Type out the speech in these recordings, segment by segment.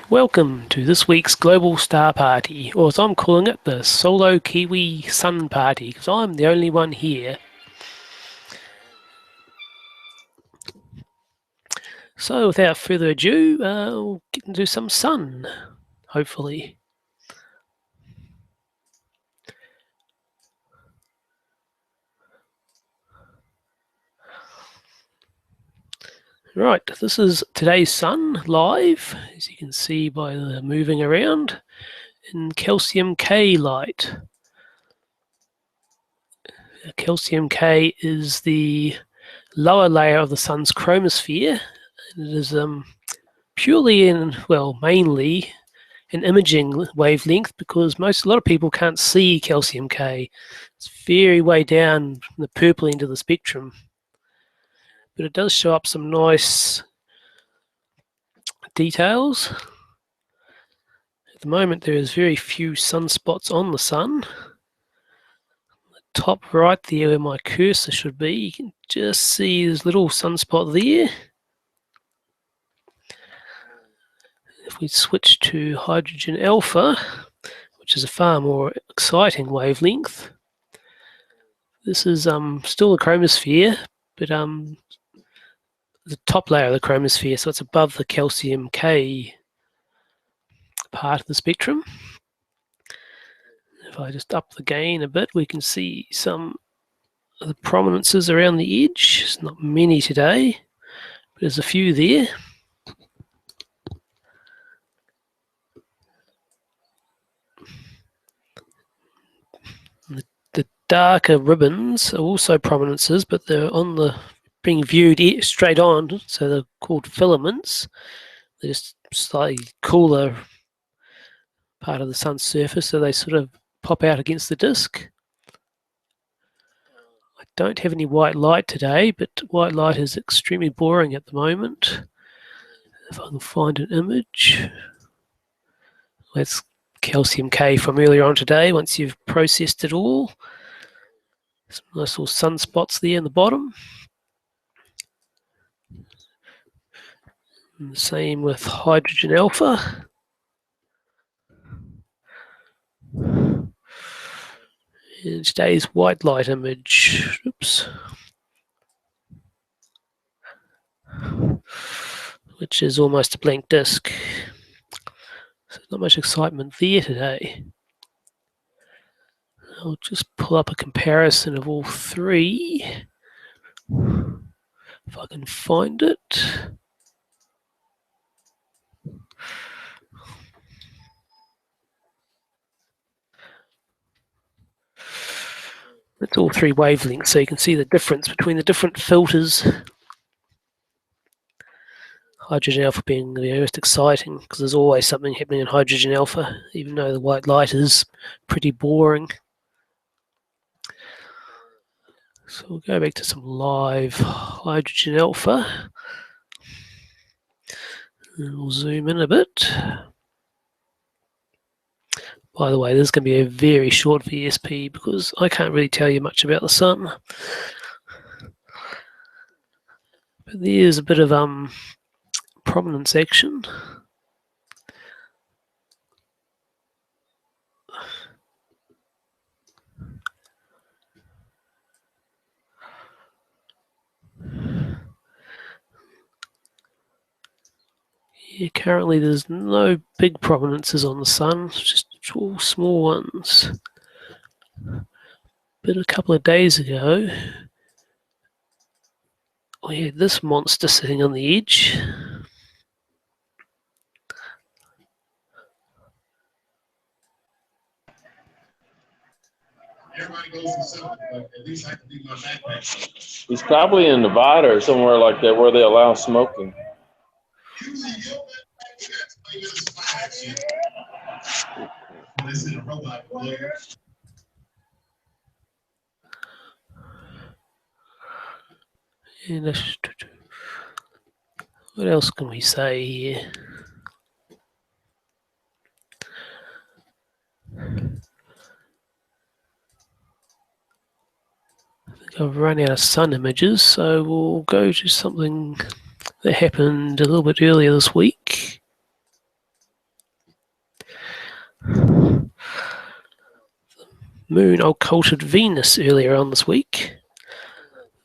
Welcome to this week's Global Star Party, or as I'm calling it, the Solo Kiwi Sun Party, because I'm the only one here. So without further ado, we'll get into some sun, hopefully. Right, this is today's sun live, as you can see by the moving around, in calcium K light. Calcium K is the lower layer of the sun's chromosphere. It is purely mainly an imaging wavelength, because a lot of people can't see calcium K. It's very way down the purple end of the spectrum. But it does show up some nice details. At the moment, there is very few sunspots on the sun. The top right there where my cursor should be, you can just see this little sunspot there. If we switch to hydrogen alpha, which is a far more exciting wavelength, this is still a chromosphere, but the top layer of the chromosphere, so it's above the calcium K part of the spectrum. If I just up the gain a bit, we can see some of the prominences around the edge. There's not many today, but there's a few there. The darker ribbons are also prominences, but they're being viewed straight on, so they're called filaments. They're just slightly cooler part of the sun's surface, so they sort of pop out against the disk. I don't have any white light today, but white light is extremely boring at the moment. If I can find an image. That's calcium K from earlier on today, once you've processed it all. Some nice little sunspots there in the bottom. And the same with hydrogen alpha. And today's white light image. Oops. Which is almost a blank disk. So not much excitement there today. I'll just pull up a comparison of all three, if I can find it. It's all three wavelengths, so you can see the difference between the different filters. Hydrogen alpha being the most exciting, because there's always something happening in hydrogen alpha, even though the white light is pretty boring. So we'll go back to some live hydrogen alpha. And we'll zoom in a bit. By the way, this is going to be a very short VSP because I can't really tell you much about the sun. But there's a bit of prominence action. Yeah, currently there's no big prominences on the sun, just all small ones. But a couple of days ago, we had this monster sitting on the edge. Everybody goes through something, but at least I can do my backpack. It's probably in Nevada or somewhere like that where they allow smoking. Usually your backpack, that's 20 minutes of action. This is a robot player. And what else can we say here? I've run out of sun images, so we'll go to something that happened a little bit earlier this week. Moon occulted Venus earlier on this week.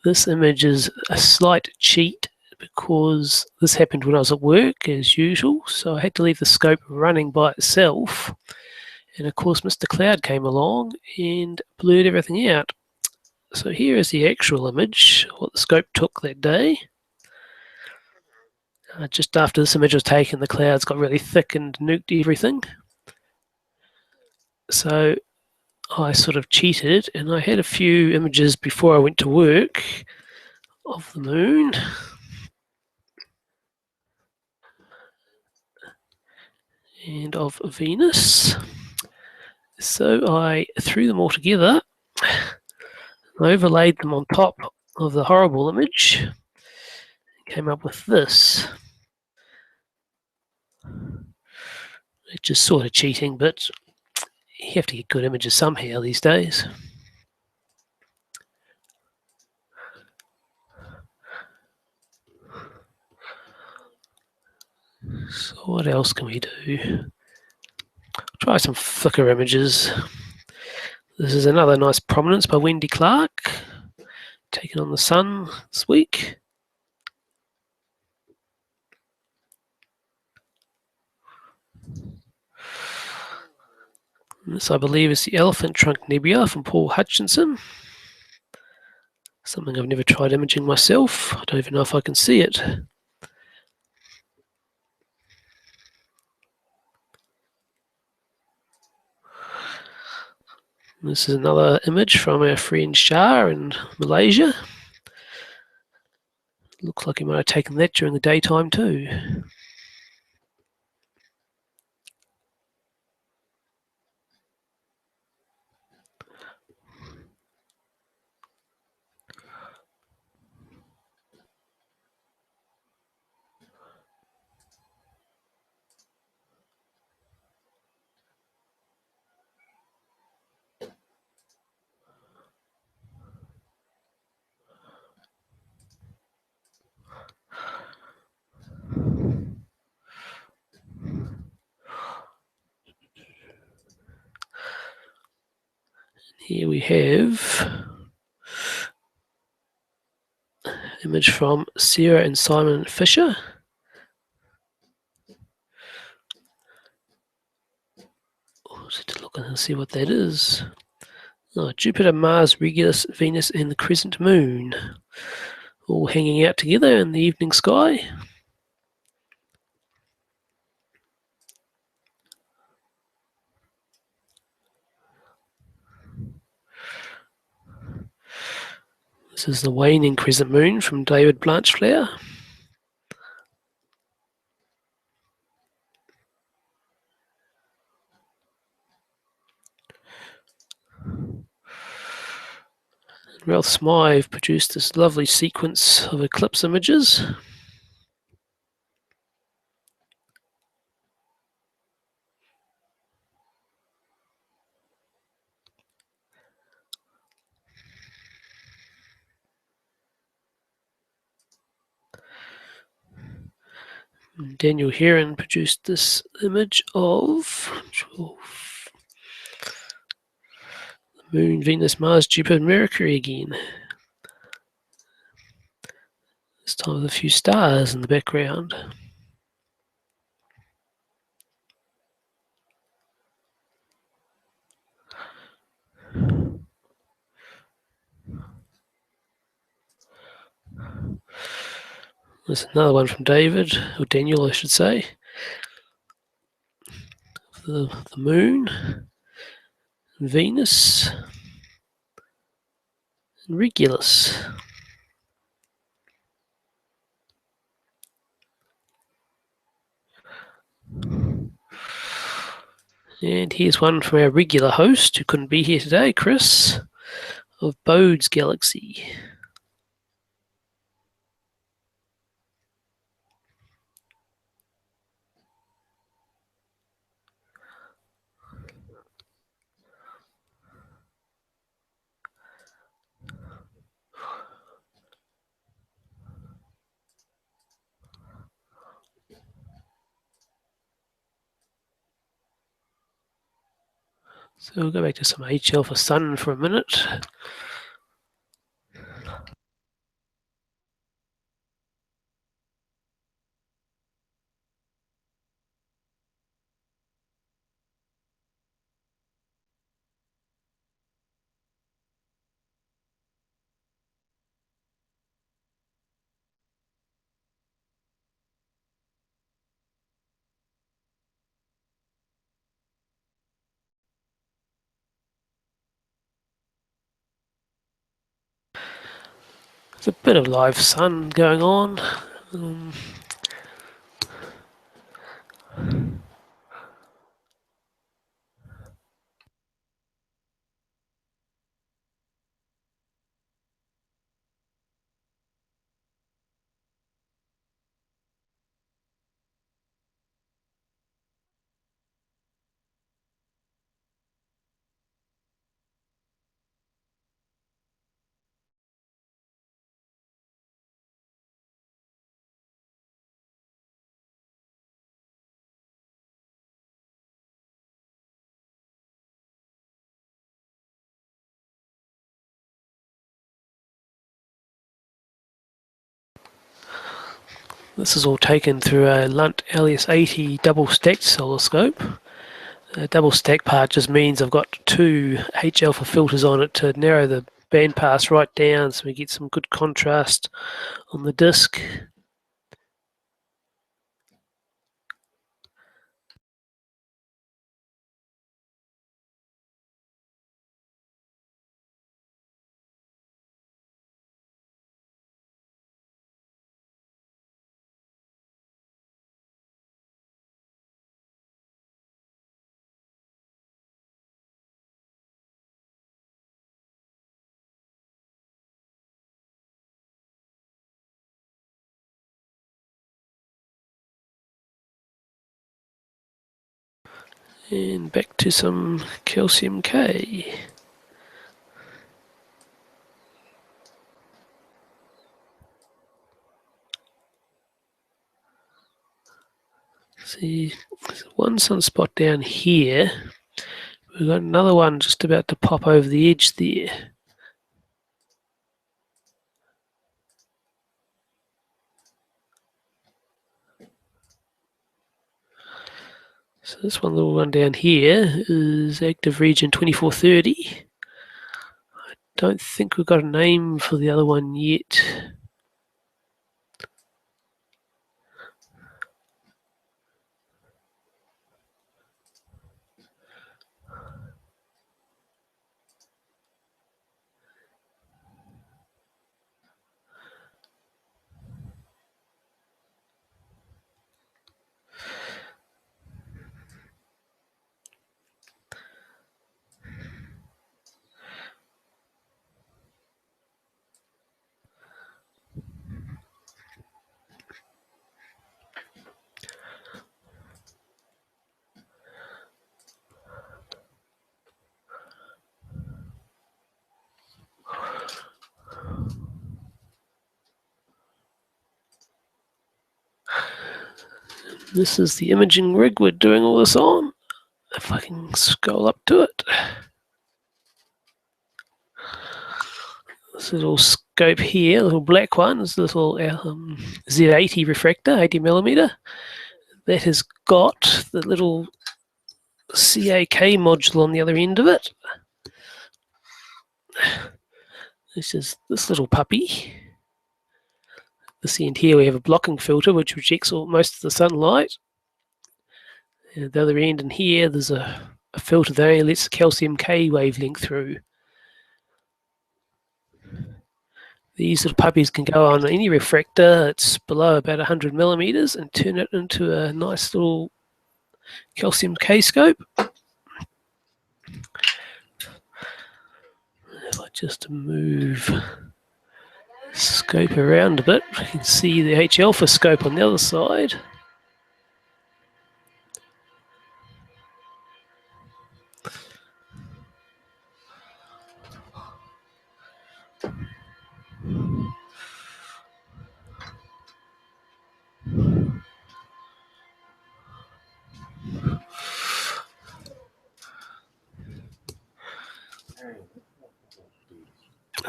This image is a slight cheat because this happened when I was at work as usual, so I had to leave the scope running by itself. And of course Mr. Cloud came along and blurred everything out. So here is the actual image, what the scope took that day. Just after this image was taken, the clouds got really thick and nuked everything. So I sort of cheated, and I had a few images before I went to work of the moon. And of Venus. So I threw them all together, overlaid them on top of the horrible image, came up with this. It's just sort of cheating, but you have to get good images somehow these days. So what else can we do? Try some thicker images. This is another nice prominence by Wendy Clark, taken on the sun this week. This, I believe, is the Elephant Trunk Nebula from Paul Hutchinson. Something I've never tried imaging myself. I don't even know if I can see it. This is another image from our friend Shah in Malaysia. Looks like he might have taken that during the daytime too. Here we have an image from Sarah and Simon Fisher. Just to look and see what that is. Oh, Jupiter, Mars, Regulus, Venus, and the crescent moon, all hanging out together in the evening sky. This is the waning crescent moon from David Blanchflower. Ralph Smythe produced this lovely sequence of eclipse images. Daniel Heron produced this image of the Moon, Venus, Mars, Jupiter, and Mercury again. This time with a few stars in the background. There's another one from David, or Daniel I should say. The Moon, Venus, and Regulus. And here's one from our regular host who couldn't be here today, Chris, of Bode's Galaxy. So we'll go back to some HL for sun for a minute. There's a bit of live sun going on. This is all taken through a Lunt LS 80 double stacked solar scope. The double stack part just means I've got 2 H alpha filters on it to narrow the bandpass right down so we get some good contrast on the disc. And back to some calcium K. See, there's one sunspot down here. We've got another one just about to pop over the edge there. So this one little one down here is active region 2430. I don't think we've got a name for the other one yet. This is the imaging rig we're doing all this on. If I can scroll up to it. This little scope here, little black one, is the little Z80 refractor, 80mm. That has got the little CAK module on the other end of it. This is this little puppy. This end here we have a blocking filter which rejects most of the sunlight. And at the other end in here there's a filter that only lets the calcium K wavelength through. These little puppies can go on any refractor that's below about 100mm and turn it into a nice little calcium K scope. If I just move the scope around a bit, you can see the H alpha scope on the other side.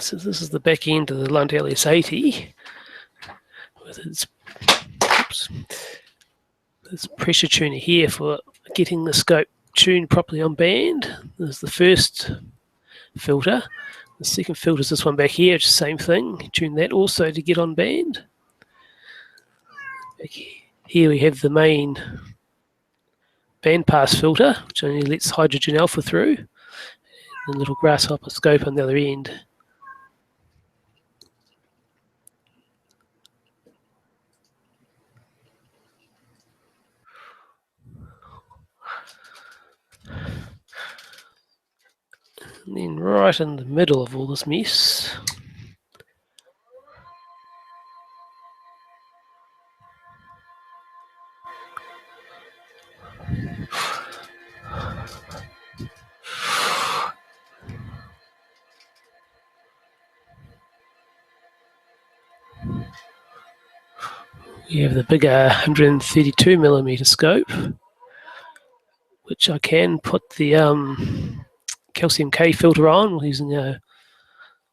So this is the back end of the Lund LS80 with its, this pressure tuner here for getting the scope tuned properly on band. There's the first filter. The second filter is this one back here, it's the same thing. Tune that also to get on band. Back here we have the main bandpass filter, which only lets hydrogen alpha through. And the little grasshopper scope on the other end. And then right in the middle of all this mess, we have the bigger 132mm scope, which I can put the calcium K filter on using a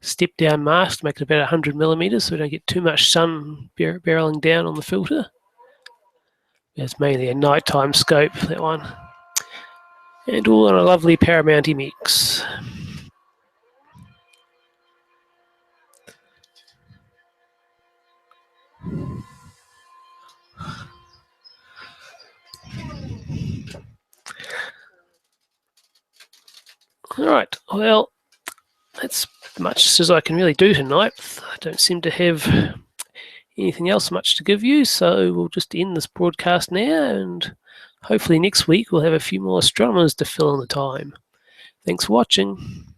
step down mask to make it about 100mm so we don't get too much sun barreling down on the filter. It's mainly a nighttime scope, that one. And all on a lovely Paramount MX. Alright, well, that's much as I can really do tonight. I don't seem to have anything else much to give you, so we'll just end this broadcast now, and hopefully next week we'll have a few more astronomers to fill in the time. Thanks for watching.